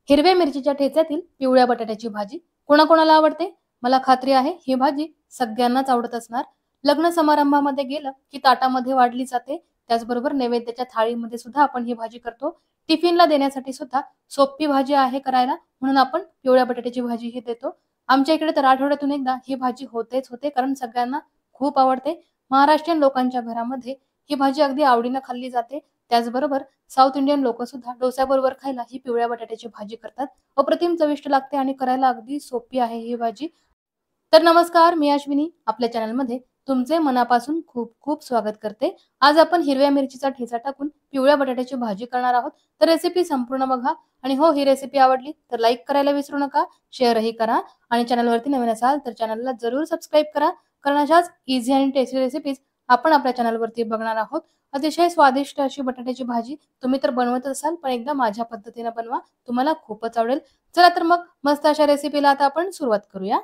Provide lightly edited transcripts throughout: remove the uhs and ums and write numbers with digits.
हिरव्या मिरचीच्या ठेच्यातील पिवळ्या बटाट्याची भाजी कोणाकोणाला आवडते? मला खात्री आहे ही भाजी सगळ्यांनाच आवडत असणार. लग्न समारंभामध्ये गेलं की ताटामध्ये वाढली जाते. त्याचबरोबर नैवेद्याच्या थाळीमध्ये सुद्धा आपण ही भाजी करतो. टिफिनला देण्यासाठी सुद्धा सोपी भाजी आहे करायला, म्हणून आपण पिवळ्या बटाट्याची भाजी ही देतो. आमच्या इकडे तर आठवड्यातून एकदा ही भाजी होतेच होते, कारण सगळ्यांना खूप आवडते. महाराष्ट्रीयन लोकांच्या घरामध्ये ही भाजी अगदी आवडीनं खाल्ली जाते. त्याचबरोबर साऊथ इंडियन लोक सुद्धा डोस्याबरोबर खायला ही पिवळ्या बटाट्याची भाजी करतात. अप्रतिम चविष्ट लागते आणि करायला अगदी सोपी आहे ही भाजी. तर नमस्कार, मी अश्विनी आपल्या चॅनलमध्ये तुमचे मनापासून खूप खूप स्वागत करते. आज आपण हिरव्या मिरचीचा ठेचा टाकून पिवळ्या बटाट्याची भाजी करणार आहोत. तर रेसिपी संपूर्ण बघा आणि हो, ही रेसिपी आवडली तर लाईक करायला विसरू नका, शेअरही करा आणि चॅनलवरती नवीन असाल तर चॅनलला जरूर सबस्क्राईब करा, कारण अशाच इझी आणि टेस्टी रेसिपीज आपण आपल्या चॅनलवरती बघणार आहोत. अतिशय स्वादिष्ट अशी बटाट्याची भाजी तुम्ही तर बनवत असाल, पण एकदा माझ्या पद्धतीने बनवा, तुम्हाला खूपच आवडेल. चला तर मग मस्त अशा रेसिपीला आता आपण सुरुवात करूया.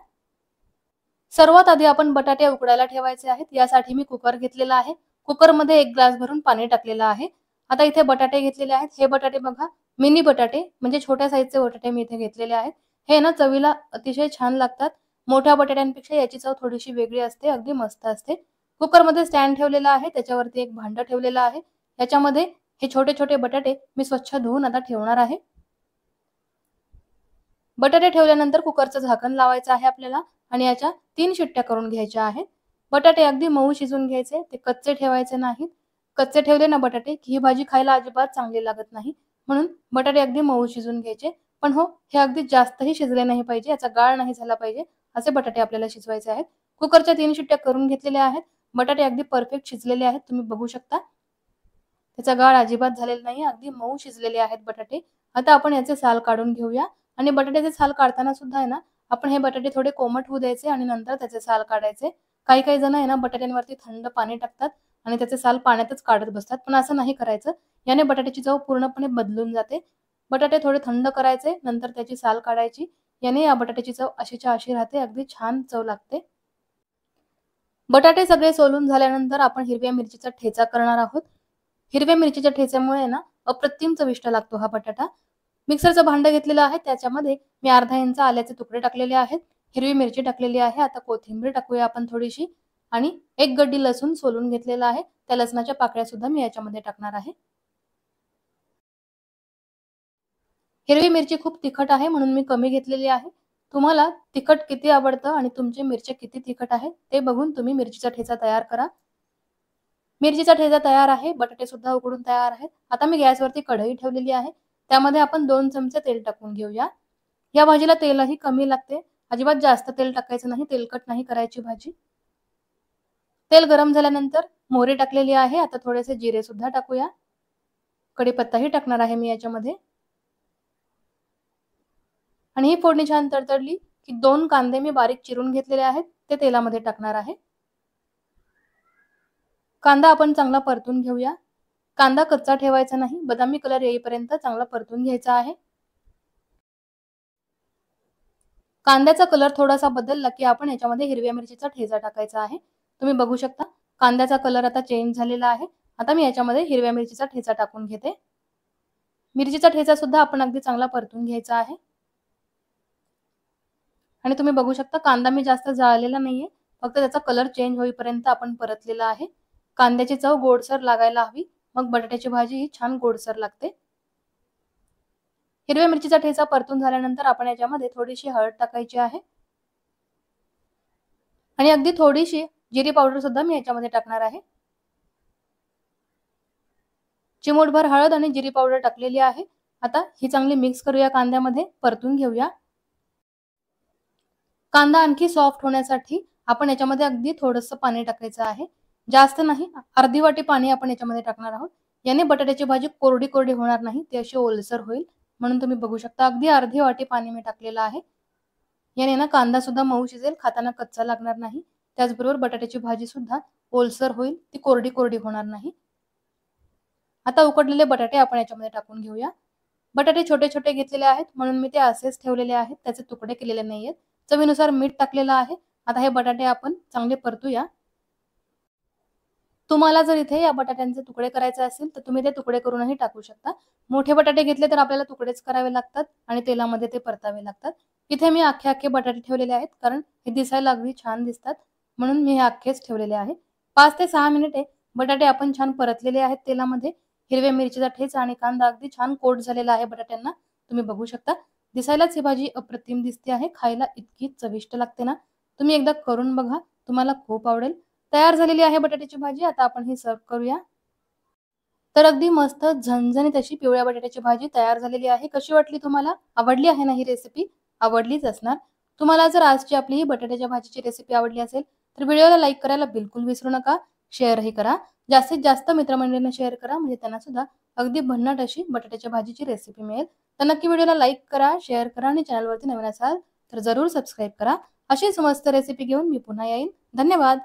सर्वात आधी आपण बटाटे उकडायला ठेवायचे आहेत. यासाठी मी कुकर घेतलेला आहे. कुकरमध्ये 1 ग्लास भरून पाणी टाकलेलं आहे. आता इथे बटाटे घेतलेले आहेत. हे बटाटे बघा, मिनी बटाटे म्हणजे छोट्या साईजचे बटाटे मी इथे घेतलेले आहेत. हे ना चवीला अतिशय छान लागतात. मोठ्या बटाट्यांपेक्षा याची चव थोडीशी वेगळी असते, अगदी मस्त असते. कुकरमध्ये स्टँड ठेवलेला आहे, त्याच्यावरती एक भांडं ठेवलेलं आहे. याच्यामध्ये हे छोटे छोटे बटाटे मी स्वच्छ धुवून आता ठेवणार आहे. बटाटे ठेवल्यानंतर कुकरचं झाकण लावायचं आहे आपल्याला आणि याच्या 3 शिट्ट्या करून घ्यायच्या आहेत. बटाटे अगदी मऊ शिजून घ्यायचे, ते कच्चे ठेवायचे नाहीत. कच्चे ठेवले ना बटाटे की ही भाजी खायला अजिबात चांगली लागत नाही. म्हणून बटाटे अगदी मऊ शिजून घ्यायचे. पण हो, हे अगदी जास्तही शिजले नाही पाहिजे, याचा गाळ नाही झाला पाहिजे, असे बटाटे आपल्याला शिजवायचे आहेत. कुकरच्या 3 शिट्ट्या करून घेतलेल्या आहेत. बटाटे अगदी परफेक्ट शिजलेले आहेत, तुम्ही बघू शकता. त्याचा गाळ अजिबात झालेला नाही, अगदी मऊ शिजलेले आहेत बटाटे. आता आपण याचे साल काढून घेऊया आणि बटाट्याचे साल काढताना सुद्धा आहे ना, आपण हे बटाटे थोडे कोमट होऊ द्यायचे आणि नंतर त्याचे साल काढायचे. काही काही जण आहे ना, बटाट्यांवरती थंड पाणी टाकतात आणि त्याचे साल पाण्यातच काढत बसतात, पण असं नाही करायचं. याने बटाट्याची चव पूर्णपणे बदलून जाते. बटाटे थोडे थंड करायचे, नंतर त्याची साल काढायची. याने या बटाट्याची चव अशीच्या अशी राहते, अगदी छान चव लागते. बटाटे सगळे सोलून झाल्यानंतर आपण हिरव्या मिरचीचा ठेचा करणार आहोत. हिरव्या मिरचीच्या ठेच्यामुळे ना अप्रतिम चविष्ट लागतो हा बटाटा. मिक्सरचं भांडं घेतलेलं आहे, त्याच्यामध्ये मी अर्धा इंच आल्याचे तुकडे टाकलेले आहेत. हिरवी मिरची टाकलेली आहे. आता कोथिंबीर टाकूया आपण थोडीशी आणि 1 गड्डी लसूण सोलून घेतलेला आहे. त्या लसणाच्या पाकळ्या सुद्धा मी याच्यामध्ये टाकणार आहे. हिरवी मिरची खूप तिखट आहे, म्हणून मी कमी घेतलेली आहे. तुम्हाला तिखट किती आवडतं आणि तुमची मिरची किती तिखट आहे ते बघून तुम्ही मिरचीचा ठेचा तयार करा. मिरचीचा ठेचा तयार आहे. बटाटे सुद्धा उकडून तयार आहेत. आता मी गॅसवरती कढई ठेवलेली आहे. त्यामध्ये आपण 2 चमचे तेल टाकून घेऊया. या भाजीला तेलही कमी लागते. अजिबात जास्त तेल टाकायचं नाही, तेलकट नाही करायची भाजी. तेल गरम झाल्यानंतर मोहरी टाकलेली आहे. आता थोडेसे जिरे सुद्धा टाकूया. कढीपत्ताही टाकणार आहे मी याच्यामध्ये. आणि ही फोडणी छान तडतडली की 2 कांदे मी बारीक चिरून घेतलेले आहेत, ते तेलामध्ये टाकणार आहे. कांदा आपण चांगला परतून घेऊया. कांदा कच्चा ठेवायचा नाही, बदामी कलर येईपर्यंत चांगला परतून घ्यायचा आहे. कांद्याचा कलर थोडासा बदलला की आपण याच्यामध्ये हिरव्या मिरचीचा ठेचा टाकायचा आहे. तुम्ही बघू शकता कांद्याचा कलर आता चेंज झालेला आहे. आता मी याच्यामध्ये हिरव्या मिरचीचा ठेचा टाकून घेते. मिरचीचा ठेचा सुद्धा आपण अगदी चांगला परतून घ्यायचा आहे. आणि तुम्ही बघू शकता कांदा मी जास्त जाळलेला नाहीये, फक्त त्याचा कलर चेंज होईपर्यंत आपण परतलेला आहे. कांद्याची चव गोडसर लागायला हवी, मग बटाट्याची भाजी ही छान गोडसर लागते. हिरव्या मिरचीचा ठेचा परतून झाल्यानंतर आपण याच्यामध्ये थोडीशी हळद टाकायची आहे आणि अगदी थोडीशी जिरी पावडर सुद्धा मी याच्यामध्ये टाकणार आहे. चिमूटभर हळद आणि जिरी पावडर टाकलेली आहे. आता ही चांगली मिक्स करूया, कांद्यामध्ये परतून घेऊया. कांदा आणखी सॉफ्ट होण्यासाठी आपण याच्यामध्ये अगदी थोडंसं पाणी टाकायचं आहे, जास्त नाही. अर्धी वाटी पाणी आपण याच्यामध्ये टाकणार आहोत. याने बटाट्याची भाजी कोरडी कोरडी होणार नाही, ती अशी ओलसर होईल. म्हणून तुम्ही बघू शकता अगदी अर्धी वाटी पाणी मी टाकलेलं आहे. याने ना कांदा सुद्धा मऊ शिजेल, खाताना कच्चा लागणार नाही. त्याचबरोबर बटाट्याची भाजी सुद्धा ओलसर होईल, ती कोरडी कोरडी होणार नाही. आता उकडलेले बटाटे आपण याच्यामध्ये टाकून घेऊया. बटाटे छोटे छोटे घेतलेले आहेत, म्हणून मी ते असेच ठेवलेले आहेत, त्याचे तुकडे केलेले नाहीयेत. चवीनुसार मीठ टाकलेलं आहे. आता हे बटाटे आपण चांगले परतूया. तुम्हाला जर इथे या बटाट्यांचे तुकडे करायचे असतील तर तुम्ही ते तुकडे करूनही टाकू शकता. मोठे बटाटे घेतले तर आपल्याला तुकडेच करावे लागतात आणि तेलामध्ये ते परतावे लागतात. इथे मी अख्खे बटाटे ठेवलेले आहेत कारण हे दिसायला अगदी छान दिसतात, म्हणून मी हे अख्खेच ठेवलेले आहे. 5 ते 6 मिनिटे बटाटे आपण छान परतलेले आहेत तेलामध्ये. हिरव्या मिरचीचा ठेचा आणि कांदा अगदी छान कोट झालेला आहे बटाट्यांना, तुम्ही बघू शकता. दिसायलाच ही भाजी अप्रतिम दिसते आहे, खायला इतकी चविष्ट लागते ना. तुम्ही एकदा करून बघा, तुम्हाला खूप आवडेल. तयार झालेली आहे बटाट्याची भाजी. आता आपण ही सर्व्ह करूया. तर अगदी मस्त झणझणीत अशी पिवळ्या बटाट्याची भाजी तयार झालेली आहे. कशी वाटली तुम्हाला? आवडली आहे ना ही रेसिपी? आवडलीच असणार. तुम्हाला जर आजची आपली ही बटाट्याच्या भाजीची रेसिपी आवडली असेल, तर व्हिडिओला लाईक करायला बिलकुल विसरू नका. शेअरही करा. जास्तीत जास्त मित्रमंडळींना शेअर करा, म्हणजे त्यांना सुद्धा अगदी भन्नाट अशी बटाट्याच्या भाजीची रेसिपी मिळेल. तर नक्की व्हिडिओला लाईक करा, शेअर करा आणि चॅनलवरती नवीन असाल तर जरूर सबस्क्राईब करा. अशीच मस्त रेसिपी घेऊन मी पुन्हा येईन. धन्यवाद.